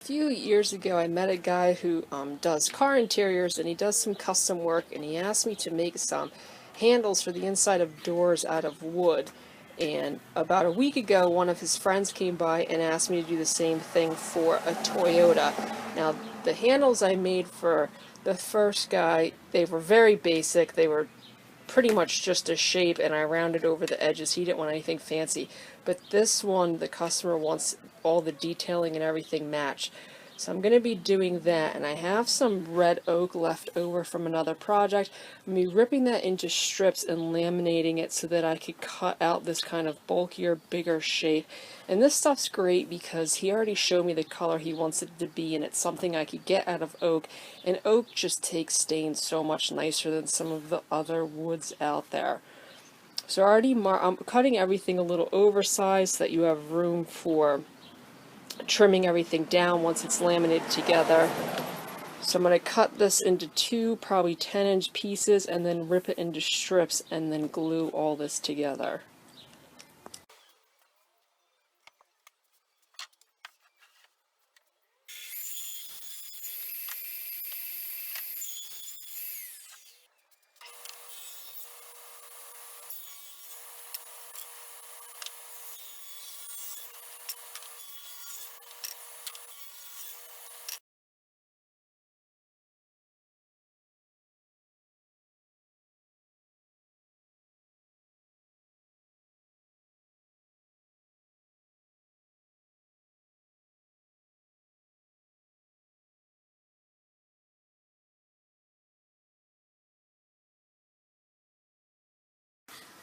A few years ago I met a guy who does car interiors, and he does some custom work, and he asked me to make some handles for the inside of doors out of wood. And about a week ago one of his friends came by and asked me to do the same thing for a Toyota. Now the handles I made for the first guy, they were very basic. They were pretty much just a shape, and I rounded over the edges. He didn't want anything fancy. But this one, the customer wants all the detailing and everything matched. So I'm going to be doing that, and I have some red oak left over from another project. I'm going to be ripping that into strips and laminating it so that I could cut out this kind of bulkier, bigger shape. And this stuff's great because he already showed me the color he wants it to be, and it's something I could get out of oak. And oak just takes stains so much nicer than some of the other woods out there. So I'm cutting everything a little oversized so that you have room for trimming everything down once it's laminated together. So I'm going to cut this into two probably 10-inch pieces and then rip it into strips and then glue all this together.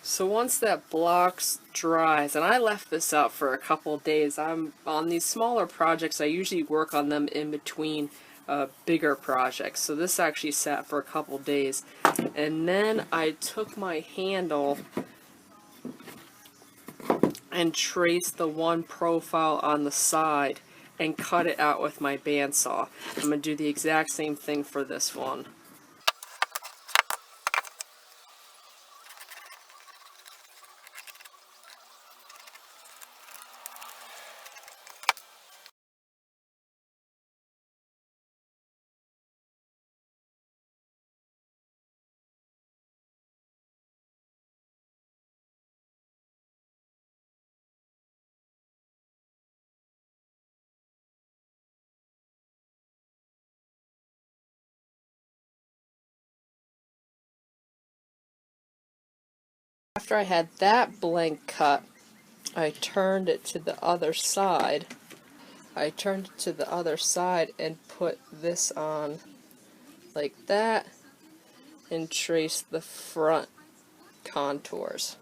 So once that block dries, and I left this out for a couple of days, I'm on these smaller projects, I usually work on them in between bigger projects. So this actually sat for a couple of days. And then I took my handle and traced the one profile on the side and cut it out with my bandsaw. I'm going to do the exact same thing for this one. After I had that blank cut, I turned it to the other side. And put this on like that and traced the front contours.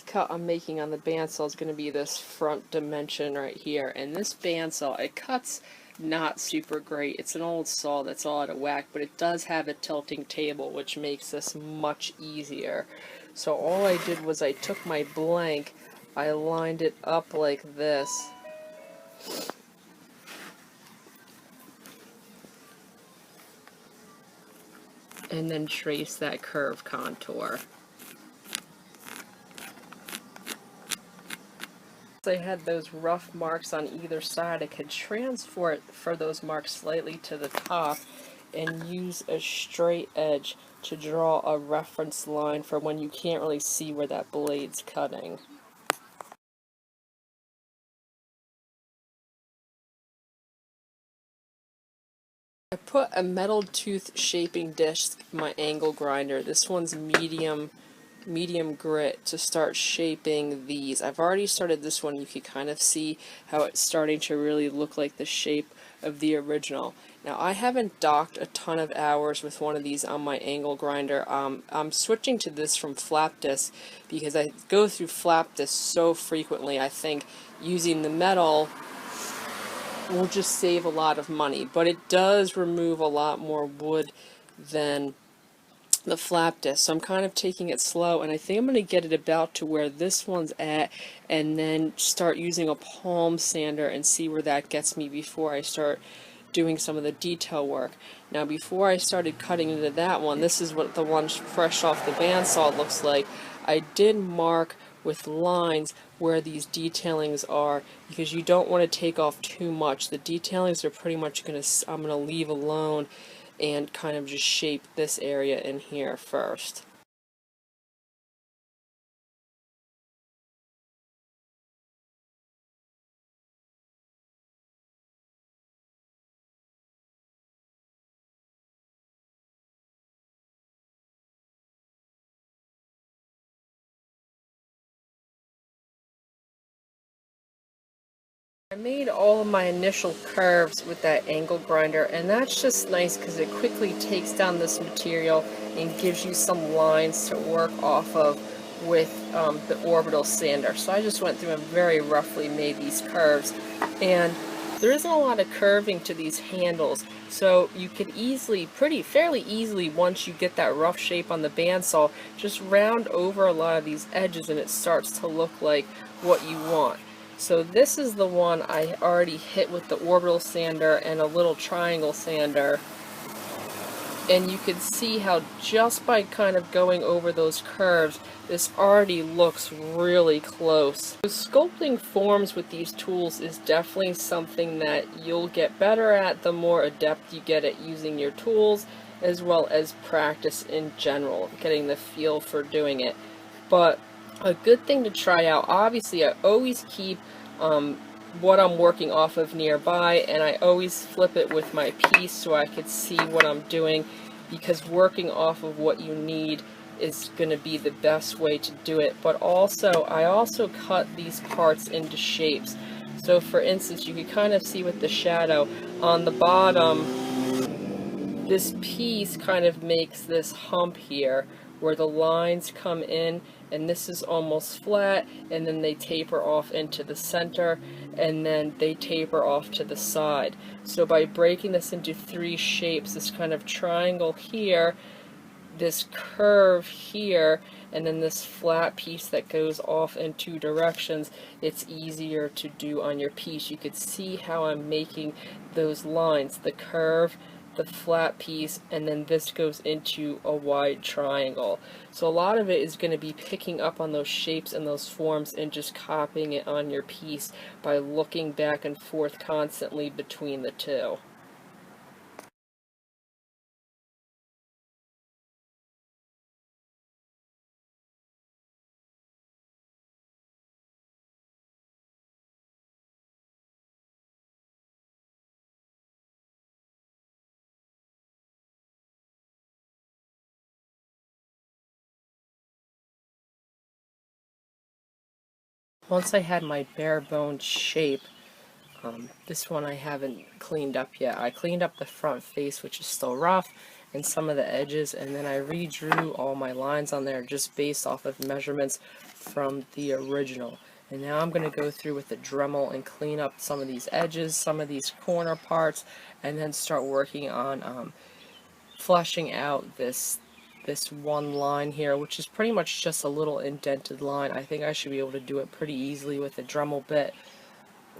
Cut I'm making on the bandsaw is going to be this front dimension right here, and this bandsaw, it cuts not super great. It's an old saw that's all out of whack, but it does have a tilting table, which makes this much easier. So all I did was I took my blank, I lined it up like this, and then traced that curve contour. I had those rough marks on either side. I could transfer those marks slightly to the top and use a straight edge to draw a reference line for when you can't really see where that blade's cutting. I put a metal tooth shaping disc in my angle grinder. This one's medium grit to start shaping these. I've already started this one. You can kind of see how it's starting to really look like the shape of the original. Now I haven't docked a ton of hours with one of these on my angle grinder. I'm switching to this from flap disc because I go through flap disc so frequently. I think using the metal will just save a lot of money, but it does remove a lot more wood than the flap disc. So I'm kind of taking it slow, and I think I'm going to get it about to where this one's at, and then start using a palm sander and see where that gets me before I start doing some of the detail work. Now before I started cutting into that one, this is what the one fresh off the bandsaw looks like. I did mark with lines where these detailings are, because you don't want to take off too much. The detailings are pretty much I'm going to leave alone and kind of just shape this area in here first. I made all of my initial curves with that angle grinder, and that's just nice because it quickly takes down this material and gives you some lines to work off of with the orbital sander. So I just went through and very roughly made these curves, and there isn't a lot of curving to these handles, so you could fairly easily, once you get that rough shape on the bandsaw, just round over a lot of these edges and it starts to look like what you want. So this is the one I already hit with the orbital sander and a little triangle sander. And you can see how just by kind of going over those curves, this already looks really close. So sculpting forms with these tools is definitely something that you'll get better at the more adept you get at using your tools, as well as practice in general, getting the feel for doing it. But a good thing to try out, obviously I always keep what I'm working off of nearby, and I always flip it with my piece so I could see what I'm doing, because working off of what you need is going to be the best way to do it. But also, I also cut these parts into shapes. So for instance, you can kind of see with the shadow on the bottom, this piece kind of makes this hump here where the lines come in, and this is almost flat, and then they taper off into the center, and then they taper off to the side. So by breaking this into three shapes, this kind of triangle here, this curve here, and then this flat piece that goes off in two directions, it's easier to do on your piece. You could see how I'm making those lines, the curve, the flat piece, and then this goes into a wide triangle. So a lot of it is going to be picking up on those shapes and those forms and just copying it on your piece by looking back and forth constantly between the two. Once I had my bare bones shape, this one I haven't cleaned up yet. I cleaned up the front face, which is still rough, and some of the edges, and then I redrew all my lines on there just based off of measurements from the original. And now I'm going to go through with the Dremel and clean up some of these edges, some of these corner parts, and then start working on fleshing out this one line here, which is pretty much just a little indented line. I think I should be able to do it pretty easily with a Dremel bit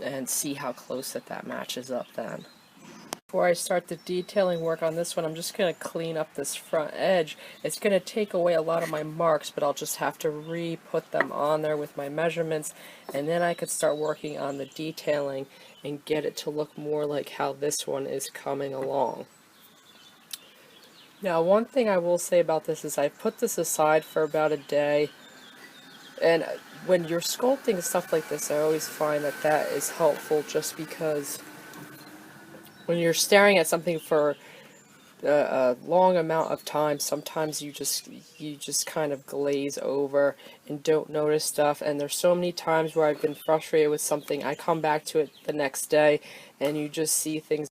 and see how close that matches up then. Before I start the detailing work on this one, I'm just going to clean up this front edge. It's going to take away a lot of my marks, but I'll just have to re-put them on there with my measurements, and then I could start working on the detailing and get it to look more like how this one is coming along. Now, one thing I will say about this is I put this aside for about a day, and when you're sculpting stuff like this, I always find that is helpful, just because when you're staring at something for a long amount of time, sometimes you just kind of glaze over and don't notice stuff. And there's so many times where I've been frustrated with something, I come back to it the next day and you just see things.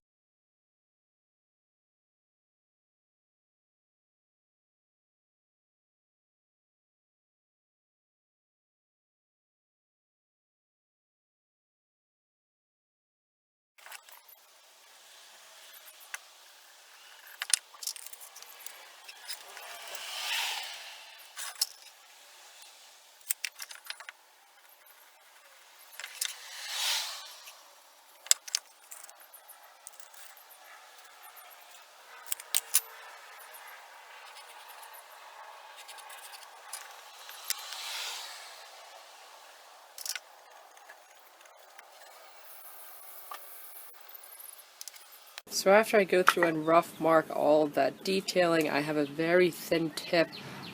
So after I go through and rough mark all of that detailing, I have a very thin tip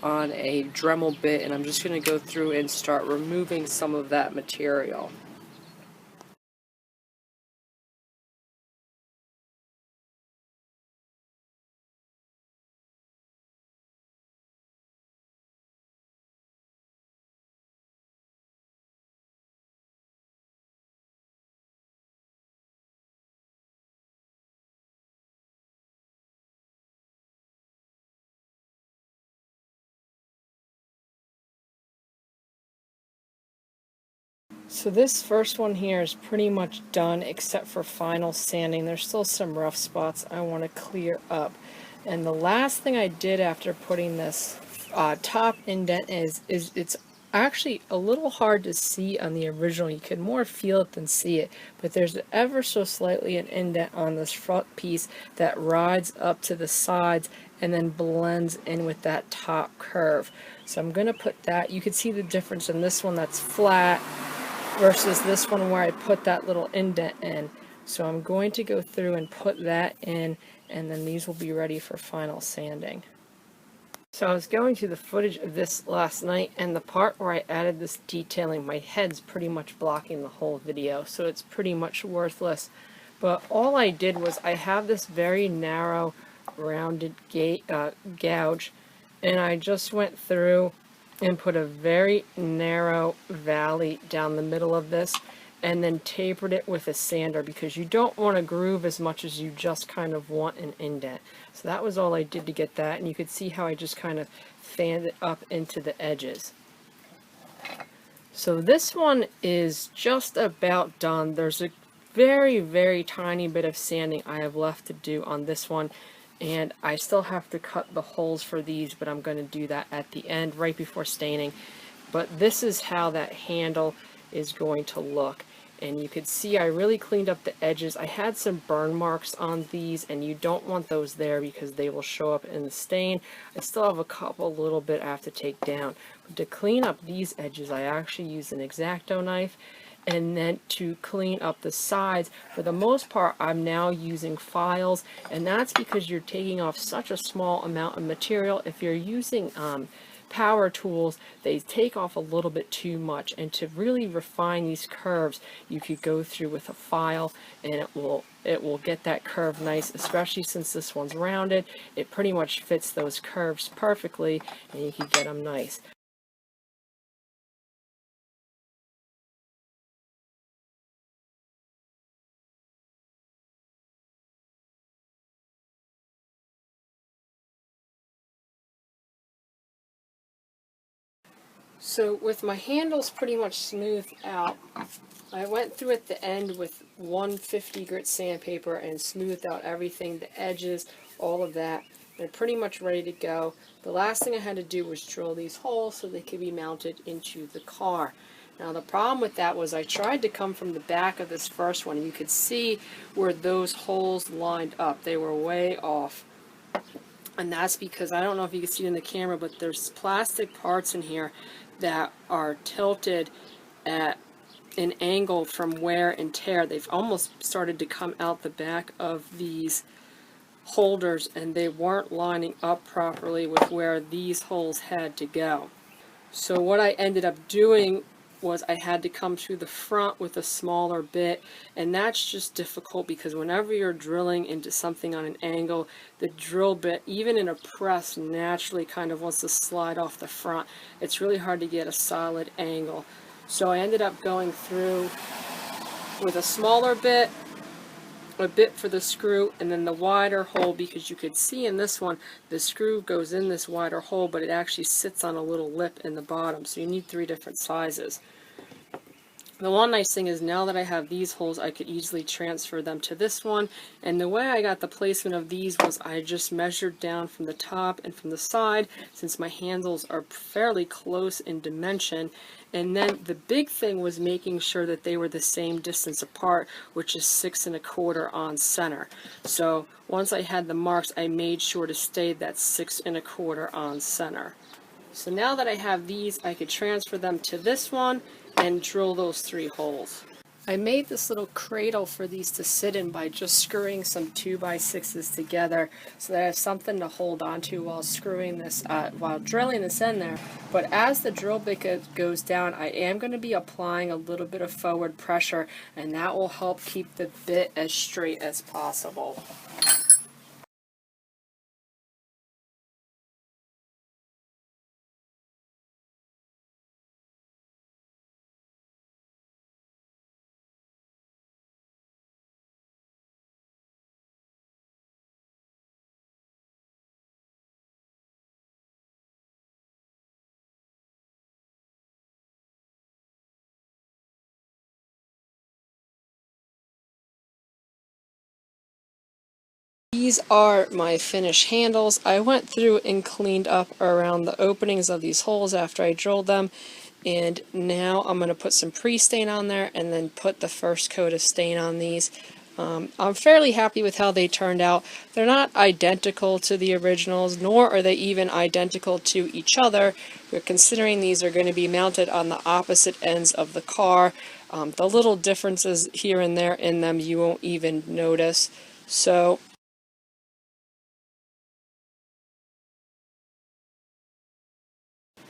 on a Dremel bit, and I'm just going to go through and start removing some of that material. So this first one here is pretty much done except for final sanding. There's still some rough spots I want to clear up. And the last thing I did after putting this top indent is it's actually a little hard to see on the original. You can more feel it than see it. But there's ever so slightly an indent on this front piece that rides up to the sides and then blends in with that top curve. So I'm going to put that. You can see the difference in this one that's flat versus this one where I put that little indent in. So I'm going to go through and put that in, and then these will be ready for final sanding. So I was going through the footage of this last night, and the part where I added this detailing, my head's pretty much blocking the whole video, so it's pretty much worthless. But all I did was I have this very narrow rounded gouge, and I just went through and put a very narrow valley down the middle of this, and then tapered it with a sander because you don't want to groove as much as you just kind of want an indent. So that was all I did to get that, and you could see how I just kind of fanned it up into the edges. So this one is just about done. There's a very, very tiny bit of sanding I have left to do on this one, and I still have to cut the holes for these, but I'm going to do that at the end right before staining. But this is how that handle is going to look, and you can see I really cleaned up the edges. I had some burn marks on these, and you don't want those there because they will show up in the stain. I still have a couple little bit I have to take down, but to clean up these edges I actually used an X-Acto knife. And then to clean up the sides, for the most part, I'm now using files, and that's because you're taking off such a small amount of material. If you're using power tools, they take off a little bit too much, and to really refine these curves, you could go through with a file, and it will get that curve nice, especially since this one's rounded. It pretty much fits those curves perfectly, and you can get them nice. So with my handles pretty much smoothed out, I went through at the end with 150 grit sandpaper and smoothed out everything, the edges, all of that. They're pretty much ready to go. The last thing I had to do was drill these holes so they could be mounted into the car. Now the problem with that was I tried to come from the back of this first one, and you could see where those holes lined up. They were way off. And that's because, I don't know if you can see it in the camera, but there's plastic parts in here that are tilted at an angle from wear and tear. They've almost started to come out the back of these holders, and they weren't lining up properly with where these holes had to go. So what I ended up doing was I had to come through the front with a smaller bit, and that's just difficult because whenever you're drilling into something on an angle, the drill bit, even in a press, naturally kind of wants to slide off the front. It's really hard to get a solid angle. So I ended up going through with a smaller bit, a bit for the screw, and then the wider hole, because you could see in this one the screw goes in this wider hole, but it actually sits on a little lip in the bottom, so you need 3 different sizes. The one nice thing is now that I have these holes, I could easily transfer them to this one, and the way I got the placement of these was I just measured down from the top and from the side, since my handles are fairly close in dimension. And then the big thing was making sure that they were the same distance apart, which is 6 1/4 on center. So once I had the marks, I made sure to stay that 6 1/4 on center. So now that I have these, I could transfer them to this one and drill those 3 holes. I made this little cradle for these to sit in by just screwing some 2x6s together so that I have something to hold onto while screwing this, while drilling this in there. But as the drill bit goes down, I am going to be applying a little bit of forward pressure, and that will help keep the bit as straight as possible. These are my finished handles. I went through and cleaned up around the openings of these holes after I drilled them, and now I'm going to put some pre-stain on there and then put the first coat of stain on these. I'm fairly happy with how they turned out. They're not identical to the originals, nor are they even identical to each other, but considering these are going to be mounted on the opposite ends of the car, the little differences here and there in them you won't even notice. So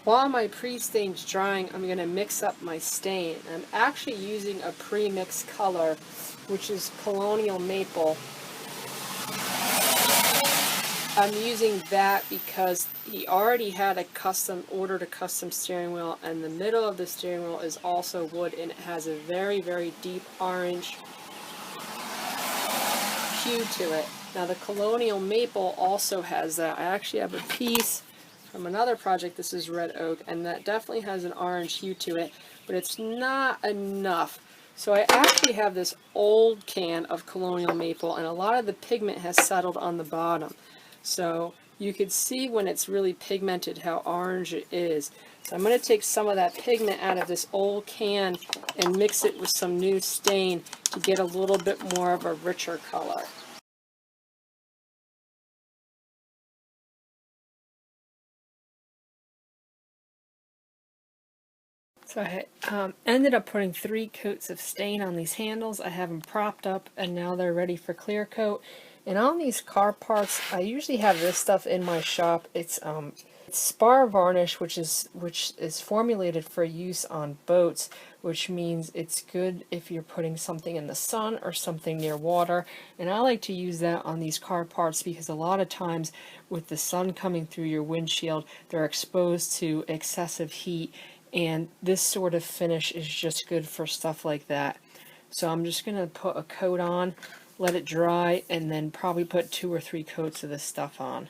while my pre-stain's drying, I'm going to mix up my stain. I'm actually using a pre-mixed color, which is Colonial Maple. I'm using that because he already had ordered a custom steering wheel, and the middle of the steering wheel is also wood, and it has a very, very deep orange hue to it. Now the Colonial Maple also has that. I actually have a piece from another project. This is red oak, and that definitely has an orange hue to it, but it's not enough. So I actually have this old can of Colonial Maple, and a lot of the pigment has settled on the bottom. So you could see when it's really pigmented how orange it is. So I'm going to take some of that pigment out of this old can and mix it with some new stain to get a little bit more of a richer color. So I ended up putting 3 coats of stain on these handles. I have them propped up, and now they're ready for clear coat. And on these car parts, I usually have this stuff in my shop. It's spar varnish, which is formulated for use on boats, which means it's good if you're putting something in the sun or something near water. And I like to use that on these car parts because a lot of times with the sun coming through your windshield, they're exposed to excessive heat, and this sort of finish is just good for stuff like that. So I'm just going to put a coat on, let it dry, and then probably put 2 or 3 coats of this stuff on.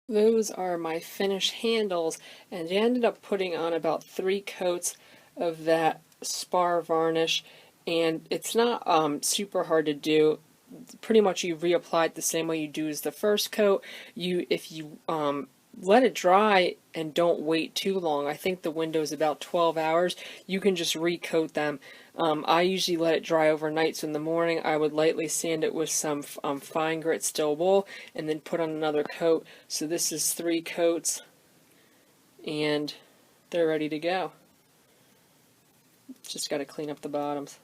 Those are my finished handles, and I ended up putting on about 3 coats of that spar varnish, and it's not super hard to do. Pretty much you reapply it the same way you do as the first coat. If you let it dry and don't wait too long, I think the window is about 12 hours, you can just recoat them. I usually let it dry overnight, so in the morning I would lightly sand it with some fine grit steel wool and then put on another coat. So this is 3 coats and they're ready to go. Just got to clean up the bottoms.